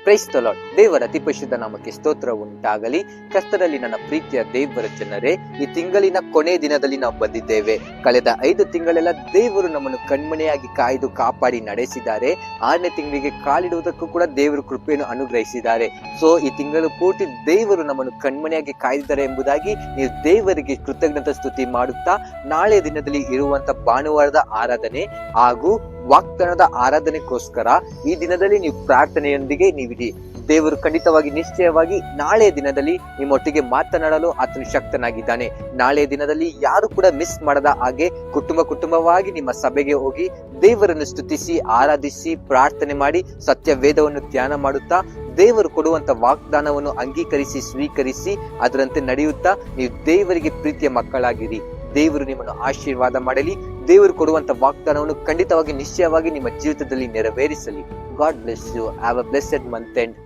Praise the lord. ದೇವರ ಅತಿ ಪರಿಶುದ್ಧ ನಾಮಕ್ಕೆ ಸ್ತೋತ್ರ ಉಂಟಾಗಲಿ. ಕರ್ತನಲ್ಲಿ ನನ್ನ ಪ್ರೀತಿಯ ದೇವರ ಜನರೇ, ಈ ತಿಂಗಳಿನ ಕೊನೆ ದಿನದಲ್ಲಿ ನಾವು ಬಂದಿದ್ದೇವೆ. ಕಳೆದ 5 ತಿಂಗಳೆಲ್ಲ ದೇವರು ನಮ್ಮನ್ನು ಕಣ್ಮಣೆಯಾಗಿ ಕಾಯ್ದು ಕಾಪಾಡಿ ನಡೆಸಿದ್ದಾರೆ. 6ನೇ ತಿಂಗಳಿಗೆ ಕಾಲಿಡುವುದಕ್ಕೂ ಕೂಡ ದೇವರು ಕೃಪೆಯನ್ನು ಅನುಗ್ರಹಿಸಿದ್ದಾರೆ. ಸೊ ಈ ತಿಂಗಳು ಪೂರ್ತಿ ದೇವರು ನಮ್ಮನ್ನು ಕಣ್ಮಣೆಯಾಗಿ ಕಾಯ್ದಿದ್ದಾರೆ ಎಂಬುದಾಗಿ ನೀವು ದೇವರಿಗೆ ಕೃತಜ್ಞತಾ ಸ್ತುತಿ ಮಾಡುತ್ತಾ, ನಾಳೆ ದಿನದಲ್ಲಿ ಇರುವಂತ ಭಾನುವಾರದ ಆರಾಧನೆ ಹಾಗೂ ವಾಗ್ದಾನದ ಆರಾಧನೆಗೋಸ್ಕರ ಈ ದಿನದಲ್ಲಿ ನೀವು ಪ್ರಾರ್ಥನೆಯೊಂದಿಗೆ ನೀವಿಡಿ. ದೇವರು ಖಂಡಿತವಾಗಿ ನಿಶ್ಚಯವಾಗಿ ನಾಳೆಯ ದಿನದಲ್ಲಿ ನಿಮ್ಮೊಟ್ಟಿಗೆ ಮಾತನಾಡಲು ಆತನು ಶಕ್ತನಾಗಿದ್ದಾನೆ. ನಾಳೆಯ ದಿನದಲ್ಲಿ ಯಾರು ಕೂಡ ಮಿಸ್ ಮಾಡದ ಹಾಗೆ ಕುಟುಂಬವಾಗಿ ನಿಮ್ಮ ಸಭೆಗೆ ಹೋಗಿ ದೇವರನ್ನು ಸ್ತುತಿಸಿ, ಆರಾಧಿಸಿ, ಪ್ರಾರ್ಥನೆ ಮಾಡಿ, ಸತ್ಯ ವೇದವನ್ನು ಧ್ಯಾನ ಮಾಡುತ್ತಾ, ದೇವರು ಕೊಡುವಂತ ವಾಗ್ದಾನವನ್ನು ಅಂಗೀಕರಿಸಿ ಸ್ವೀಕರಿಸಿ ಅದರಂತೆ ನಡೆಯುತ್ತಾ ನೀವು ದೇವರಿಗೆ ಪ್ರೀತಿಯ ಮಕ್ಕಳಾಗಿರಿ. ದೇವರು ನಿಮ್ಮನ್ನು ಆಶೀರ್ವಾದ ಮಾಡಲಿ. ದೇವರು ಕೊಡುವಂತ ವಾಗ್ದಾನವನ್ನು ಖಂಡಿತವಾಗಿ ನಿಶ್ಚಯವಾಗಿ ನಿಮ್ಮ ಜೀವಿತದಲ್ಲಿ ನೆರವೇರಿಸಲಿ. God bless you. Have a blessed month end.